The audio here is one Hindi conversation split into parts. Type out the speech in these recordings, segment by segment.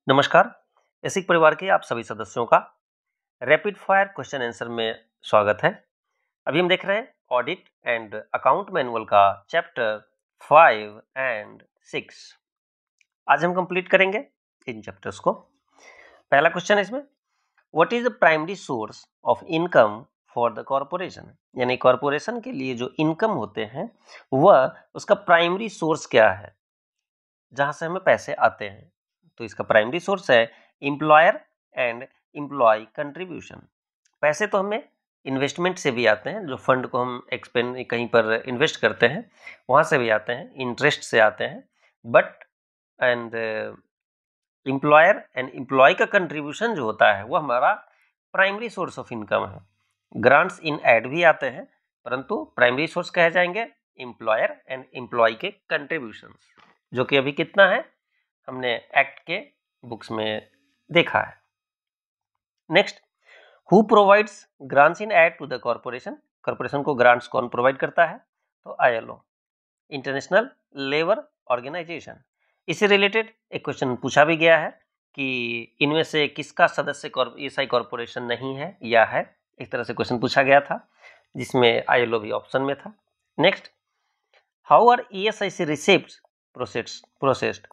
नमस्कार। एसिक परिवार के आप सभी सदस्यों का रैपिड फायर क्वेश्चन आंसर में स्वागत है। अभी हम देख रहे हैं ऑडिट एंड अकाउंट मैनुअल का चैप्टर 5 एंड 6। आज हम कंप्लीट करेंगे इन चैप्टर्स को। पहला क्वेश्चन है इसमें, what is the primary source of income for the corporation, यानी कॉर्पोरेशन के लिए जो इनकम होते हैं वह उसका प्राइमरी सोर्स क्या है, जहां से हमें पैसे आते हैं। तो इसका प्राइमरी सोर्स है एम्प्लॉयर एंड एम्प्लॉय कंट्रीब्यूशन। पैसे तो हमें इन्वेस्टमेंट से भी आते हैं, जो फंड को हम एक्सपेंड कहीं पर इन्वेस्ट करते हैं वहां से भी आते हैं, इंटरेस्ट से आते हैं। But and employer and employee का कंट्रीब्यूशन जो होता है वो हमारा प्राइमरी सोर्स ऑफ इनकम है। ग्रांट्स इन एड भी आते हैं, परंतु प्राइमरी सोर्स कहे जाएंगे एम्प्लॉयर एंड एम्प्लॉय के कंट्रीब्यूशन, जो कि अभी कितना है हमने एक्ट के बुक्स में देखा है। Next, who provides grants in aid to the corporation, corporation को ग्रांट्स कौन प्रोवाइड करता है? तो आईएलओ, इंटरनेशनल लेबर ऑर्गेनाइजेशन। इससे रिलेटेड एक क्वेश्चन पूछा भी गया है कि इनमें से किसका सदस्य ईएसआई कॉर्पोरेशन नहीं है या है, इस तरह से क्वेश्चन पूछा गया था, जिसमें आईएलओ भी ऑप्शन में था। Next, how are ESIC receipts processed,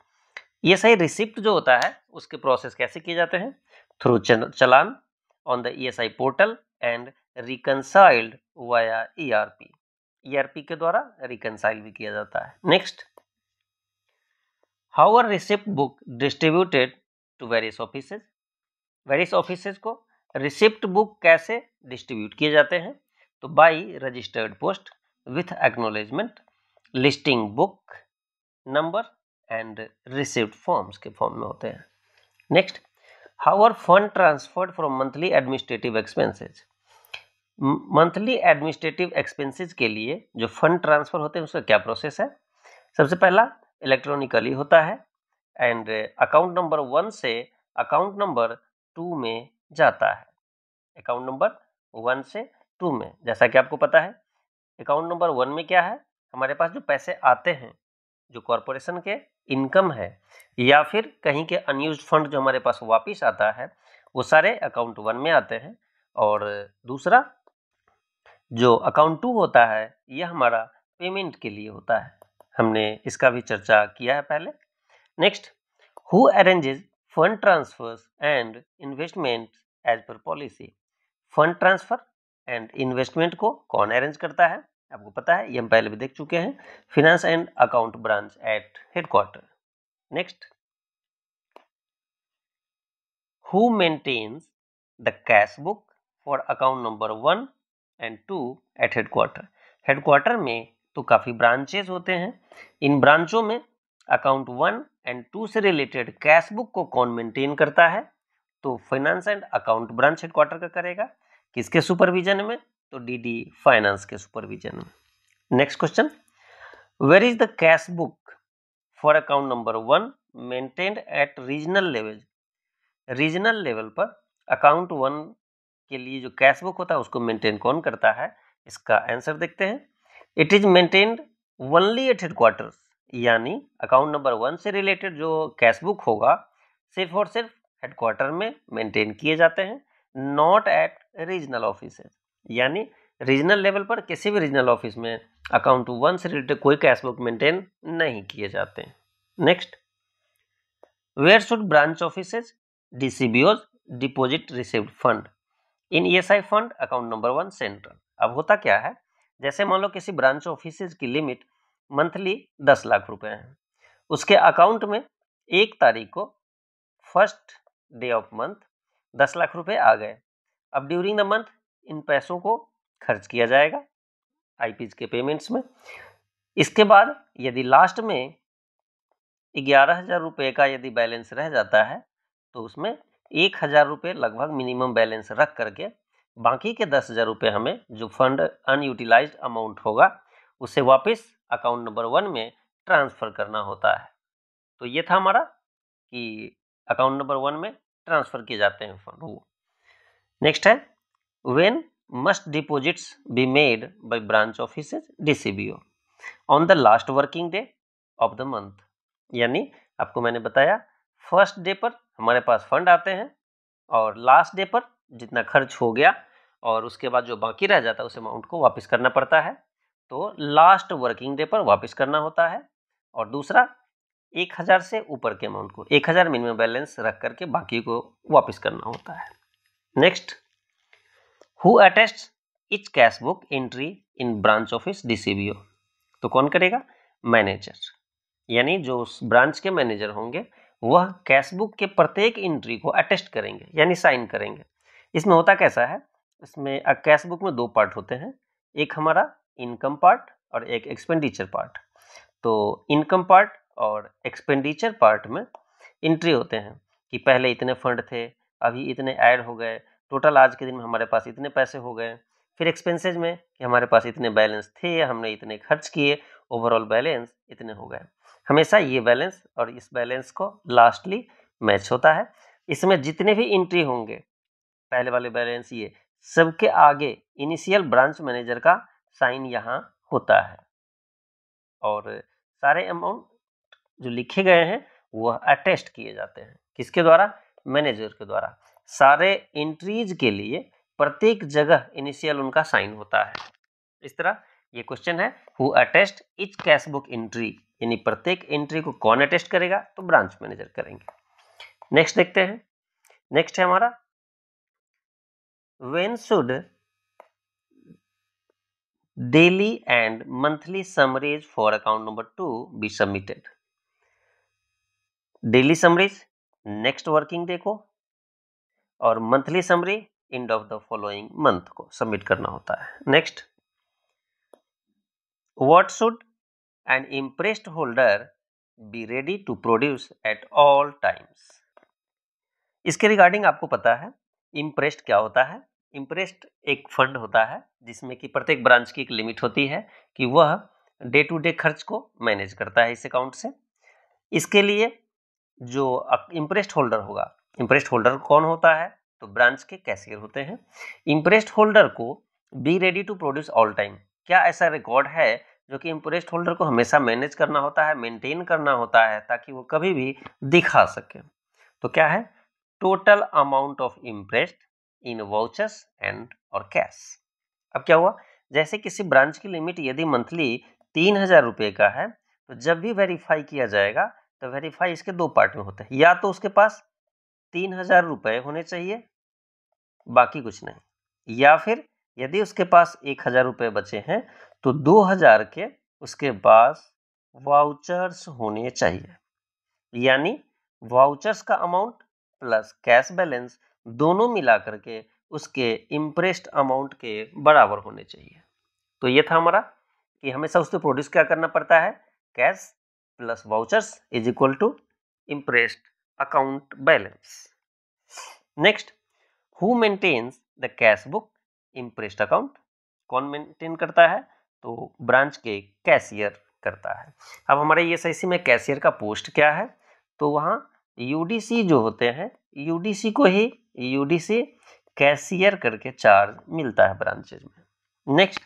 ESI receipt जो होता है उसके प्रोसेस कैसे किए जाते हैं? Through challan on the ESI portal and reconciled via ERP, ERP के द्वारा रिकंसाइल भी किया जाता है। Next, how are receipt book distributed to various offices, various offices को रिसिप्ट बुक कैसे डिस्ट्रीब्यूट किए जाते हैं? तो by registered post with acknowledgement, listing book number and receipt forms के फॉर्म में होते हैं। Next, how are fund transferred from monthly administrative expenses, monthly administrative expenses के लिए जो फंड ट्रांसफर होते हैं उसका क्या प्रोसेस है? सबसे पहला इलेक्ट्रॉनिकली होता है एंड अकाउंट नंबर 1 से अकाउंट नंबर 2 में जाता है। अकाउंट नंबर 1 से 2 में, जैसा कि आपको पता है अकाउंट नंबर 1 में क्या है, हमारे पास जो पैसे आते हैं, जो कॉर्पोरेशन के इनकम है या फिर कहीं के अनयूज्ड फंड जो हमारे पास वापस आता है, वो सारे अकाउंट 1 में आते हैं। और दूसरा जो अकाउंट 2 होता है यह हमारा पेमेंट के लिए होता है, हमने इसका भी चर्चा किया है पहले। Next, who arranges fund transfers and investment as per policy, fund transfer and investment को कौन अरेंज करता है? आपको पता है, ये हम पहले भी देख चुके हैं, finance and account branch at headquarter. Next, who maintains the cash book for account number 1 and 2 at headquarter, headquarter में तो काफी ब्रांचेस होते हैं, इन ब्रांचों में अकाउंट 1 एंड 2 से रिलेटेड कैश बुक को कौन मेंटेन करता है? तो finance and account branch headquarter का करेगा। किसके सुपरविजन में? तो डीडी फाइनेंस के सुपरविजन में। Next question, where is the cash book for account number 1 maintained at regional level, regional level पर अकाउंट 1 के लिए जो कैश बुक होता है उसको मेंटेन कौन करता है? इसका आंसर देखते हैं, it is maintained only at headquarter, यानी अकाउंट नंबर 1 से रिलेटेड जो कैश बुक होगा सिर्फ और सिर्फ हेडक्वार्टर में मेंटेन किए जाते हैं, नॉट एट रीजनल ऑफिस, यानी रीजनल लेवल पर किसी भी रीजनल ऑफिस में अकाउंट 1 से रिलेटेड कोई कैश बुक मेंटेन नहीं किए जाते हैं। Next, where should branch offices DCBOs deposit received fund in ESI fund account number 1 central. अब होता क्या है, जैसे मान लो किसी ब्रांच ऑफिसेज की लिमिट मंथली 10 लाख रुपए है, उसके अकाउंट में 1 तारीख को first day of month 10 lakh रुपए आ गए। अब ड्यूरिंग द मंथ इन पैसों को खर्च किया जाएगा आईपीज के पेमेंट्स में। इसके बाद यदि लास्ट में 11,000 रुपए का यदि बैलेंस रह जाता है तो उसमें 1,000 रुपए लगभग मिनिमम बैलेंस रख करके बाकी के 10,000 रुपए हमें जो फंड अनयूटिलाइज्ड अमाउंट होगा उसे वापस अकाउंट नंबर 1 में ट्रांसफर करना होता है। तो ये था हमारा कि अकाउंट नंबर 1 में ट्रांसफर किए जाते हैं फंड वो। नेक्स्ट है, when must deposits be made by branch offices DCBO on the last working day of the month, यानी आपको मैंने बताया फर्स्ट डे पर हमारे पास फंड आते हैं और लास्ट डे पर जितना खर्च हो गया और उसके बाद जो बाकी रह जाता है उस अमाउंट को वापस करना पड़ता है। तो लास्ट वर्किंग डे पर वापस करना होता है। और दूसरा 1000 से ऊपर के अमाउंट को 1000 मिनिमम बैलेंस रख करके बाकी को वापस करना होता है। Next, who attests each cash book entry in branch office DCBO? तो कौन करेगा? मैनेजर, यानी जो उस ब्रांच के मैनेजर होंगे वह कैश बुक के प्रत्येक एंट्री को अटेस्ट करेंगे यानी साइन करेंगे। इसमें होता कैसा है, इसमें कैश बुक में 2 पार्ट होते हैं, एक हमारा इनकम पार्ट और एक एक्सपेंडिचर पार्ट। तो इनकम पार्ट और एक्सपेंडिचर पार्ट में एंट्री होते हैं कि पहले इतने फंड थे, अभी इतने ऐड हो गए, टोटल आज के दिन में हमारे पास इतने पैसे हो गए। फिर एक्सपेंसेज में कि हमारे पास इतने बैलेंस थे, हमने इतने खर्च किए, ओवरऑल बैलेंस इतने हो गए। हमेशा ये बैलेंस और इस बैलेंस को लास्टली मैच होता है। इसमें जितने भी एंट्री होंगे, पहले वाले बैलेंस, ये सबके आगे इनिशियल ब्रांच मैनेजर का साइन यहाँ होता है और सारे अमाउंट जो लिखे गए हैं वह अटेस्ट किए जाते हैं। किसके द्वारा? मैनेजर के द्वारा। सारे एंट्रीज के लिए प्रत्येक जगह इनिशियल उनका साइन होता है। इस तरह ये क्वेश्चन है, who attest each cash book entry, यानी प्रत्येक एंट्री को कौन अटेस्ट करेगा? तो ब्रांच मैनेजर करेंगे। नेक्स्ट देखते हैं। नेक्स्ट है हमारा, when should daily and monthly summaries for account number 2 be submitted? Daily summaries next working day को और monthly summary end of the following month को सबमिट करना होता है। Next, what should an imprest holder be ready to produce at all times? इसके रिगार्डिंग आपको पता है इम्प्रेस्ड क्या होता है। इम्प्रेस्ड एक फंड होता है जिसमें कि प्रत्येक ब्रांच की एक लिमिट होती है कि वह डे टू डे खर्च को मैनेज करता है इस अकाउंट से। इसके लिए जो इम्प्रेस्ड होल्डर होगा, इम्प्रेस्ड होल्डर कौन होता है? तो ब्रांच के कैशियर होते हैं। इम्प्रेस्ड होल्डर को be ready to produce all time, क्या ऐसा रिकॉर्ड है जो कि इम्प्रेस्ड होल्डर को हमेशा मैनेज करना होता है, मेंटेन करना होता है ताकि वो कभी भी दिखा सके? तो क्या है? Total amount of impressed in vouchers and और कैश। अब क्या हुआ, जैसे किसी ब्रांच की लिमिट यदि मंथली 3000 रुपये का है, तो जब भी वेरीफाई किया जाएगा तो वेरीफाई इसके 2 पार्ट में होता है, या तो उसके पास 3000 रुपये होने चाहिए बाकी कुछ नहीं, या फिर यदि उसके पास 1000 रुपये बचे हैं तो 2000 के उसके पास वाउचर्स होने चाहिए, यानी वाउचर्स का अमाउंट प्लस कैश बैलेंस दोनों मिला करके उसके इम्प्रेस्ड अमाउंट के बराबर होने चाहिए। तो ये था हमारा कि हमेशा उसको प्रोड्यूस क्या करना पड़ता है, cash plus vouchers is equal to imprest account balance. Next, who maintains the cash book imprest account? कौन मेंटेन करता है? तो ब्रांच के कैशियर करता है। अब हमारे ये SIC में कैशियर का पोस्ट क्या है? तो वहाँ UDC जो होते हैं, UDC को ही UDC कैशियर करके चार्ज मिलता है ब्रांचेज में। Next,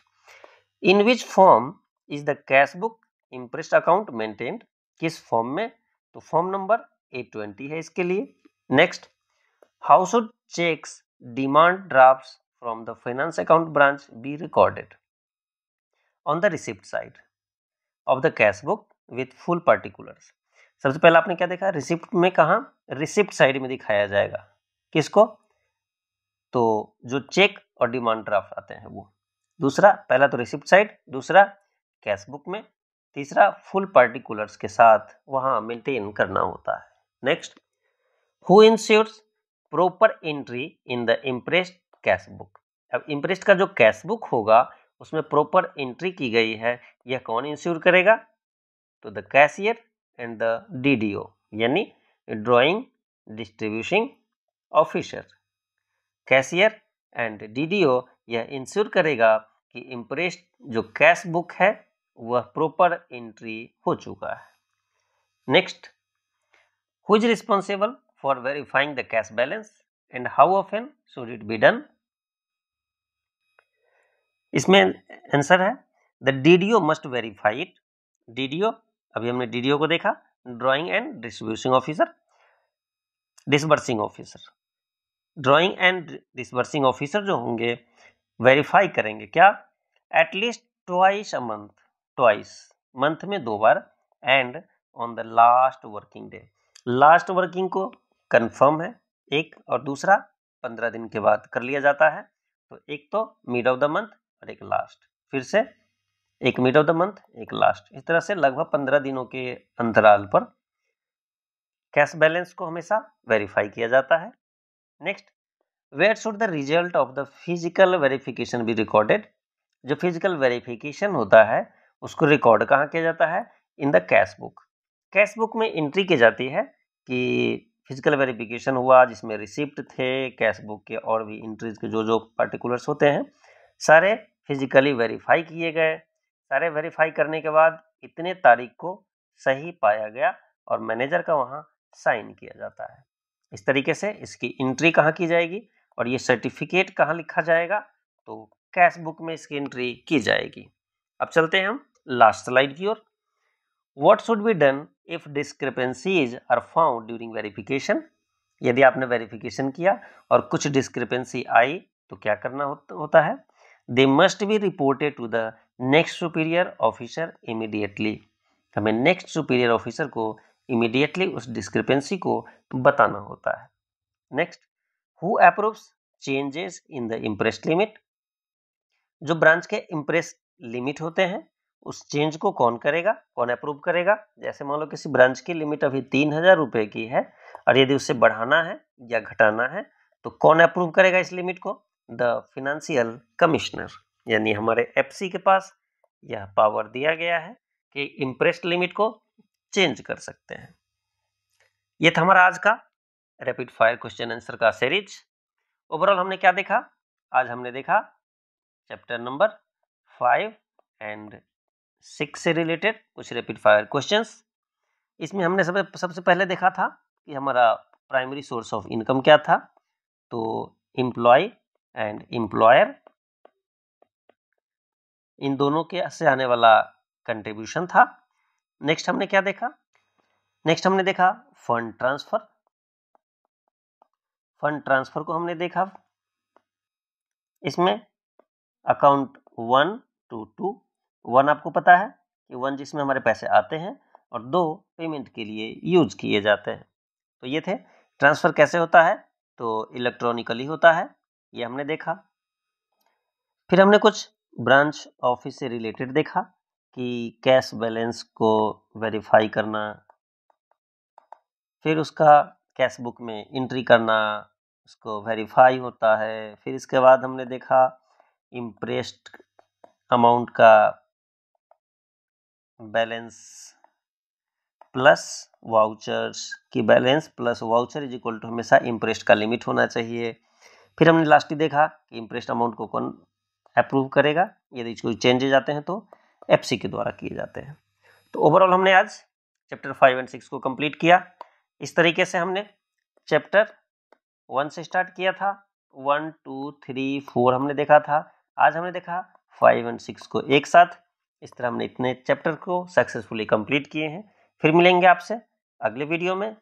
in which form is the cash book imprest account maintained? किस फॉर्म में? तो फॉर्म नंबर A20 है इसके लिए। Next, how should cheques demand drafts from the finance account branch be recorded on the receipt side of the cash book with full particulars? सबसे पहले आपने क्या देखा, रिसिप्ट में कहा, रिसिप्ट साइड में दिखाया जाएगा। किसको? तो जो चेक और डिमांड ड्राफ्ट आते हैं वो। दूसरा, पहला तो रिसिप्ट साइड, दूसरा कैश बुक में, तीसरा फुल पार्टिकुलर्स के साथ वहां मेंटेन करना होता है। Next, who ensures proper entry in the imprest cash book? अब इम्प्रेस्ड का जो कैश बुक होगा उसमें प्रॉपर एंट्री की गई है, यह कौन इंश्योर करेगा? तो the cashier and the DDO, यानी drawing distribution officer. Cashier and DDO यह इंश्योर करेगा कि इम्प्रेस्ड जो कैश बुक है वह प्रॉपर एंट्री हो चुका है। Next, who is responsible for verifying the cash balance and how often should it be done? इसमें आंसर है the DDO must verify it. DDO, अभी हमने DDO को देखा, drawing and distribution officer. Disbursing officer, drawing and disbursing officer जो होंगे वेरीफाई करेंगे क्या, at least twice a month, twice month में 2 बार, and on the last working day, last working को कंफर्म है एक, और दूसरा 15 दिन के बाद कर लिया जाता है। तो एक तो मिड ऑफ द मंथ और एक लास्ट, फिर से एक मिड ऑफ द मंथ एक लास्ट, इस तरह से लगभग 15 दिनों के अंतराल पर कैश बैलेंस को हमेशा वेरीफाई किया जाता है। Next, where should the result of the physical verification be recorded, जो फिजिकल वेरिफिकेशन होता है उसको रिकॉर्ड कहाँ किया जाता है, in the cash book, cash book में एंट्री की जाती है कि फिजिकल वेरिफिकेशन हुआ, जिसमें रिसिप्ट थे, कैश बुक के और भी एंट्रीज के जो जो पार्टिकुलर्स होते हैं सारे फिजिकली वेरीफाई किए गए, सारे वेरीफाई करने के बाद इतने तारीख को सही पाया गया और मैनेजर का वहाँ साइन किया जाता है। इस तरीके से इसकी एंट्री कहाँ की जाएगी और ये सर्टिफिकेट कहाँ लिखा जाएगा, तो कैश बुक में इसकी एंट्री की जाएगी। अब चलते हैं हम लास्ट स्लाइड की ओर। What should be done if discrepancies are found during verification, यदि आपने वेरिफिकेशन किया और कुछ डिस्क्रिपेंसी आई तो क्या करना होता है, they must be reported to the next superior officer immediately, हमें नेक्स्ट सुपीरियर ऑफिसर को इमीडिएटली उस डिस्क्रिपेंसी को बताना होता है। Next, who approves changes in the imprest limit, जो ब्रांच के इम्प्रेस लिमिट होते हैं उस चेंज को कौन करेगा, कौन अप्रूव करेगा। जैसे मान लो किसी ब्रांच की लिमिट अभी 3000 रुपए की है और यदि उससे बढ़ाना है या घटाना है तो कौन अप्रूव करेगा इस लिमिट को, द फिनेंशियल कमिश्नर, यानी हमारे एफसी के पास यह पावर दिया गया है कि इम्प्रेस्ड लिमिट को चेंज कर सकते हैं। ये था हमारा आज का रैपिड फायर क्वेश्चन आंसर का सीरीज। ओवरऑल हमने क्या देखा, आज हमने देखा चैप्टर नंबर 5 एंड 6 से रिलेटेड कुछ रैपिड फायर क्वेश्चंस। इसमें हमने सबसे पहले देखा था कि हमारा प्राइमरी सोर्स ऑफ इनकम क्या था, तो एम्प्लॉय एंड एम्प्लॉयर, इन दोनों के से आने वाला कंट्रीब्यूशन था। नेक्स्ट हमने क्या देखा, नेक्स्ट हमने देखा फंड ट्रांसफर, फंड ट्रांसफर को हमने देखा। इसमें अकाउंट 1 to 2, 1 आपको पता है कि 1 जिसमें हमारे पैसे आते हैं और 2 पेमेंट के लिए यूज किए जाते हैं। तो ये थे। ट्रांसफर कैसे होता है, तो इलेक्ट्रॉनिकली होता है, ये हमने देखा। फिर हमने कुछ ब्रांच ऑफिस से रिलेटेड देखा कि कैश बैलेंस को वेरीफाई करना, फिर उसका कैश बुक में एंट्री करना, उसको वेरीफाई होता है। फिर इसके बाद हमने देखा इम्प्रेस्ड अमाउंट का बैलेंस प्लस वाउचर्स की balance plus voucher is equal to हमेशा इम्प्रेस्ड का लिमिट होना चाहिए। फिर हमने लास्ट ही देखा कि इम्प्रेस्ड अमाउंट को कौन अप्रूव करेगा, यदि कोई चेंजेज आते हैं तो एफसी के द्वारा किए जाते हैं। तो ओवरऑल हमने आज चैप्टर 5 एंड 6 को कंप्लीट किया। इस तरीके से हमने चैप्टर 1 से स्टार्ट किया था, 1 2 3 4 हमने देखा था। आज हमने देखा 5 एंड 6 को एक साथ। इस तरह हमने इतने चैप्टर को सक्सेसफुली कंप्लीट किए हैं। फिर मिलेंगे आपसे अगले वीडियो में।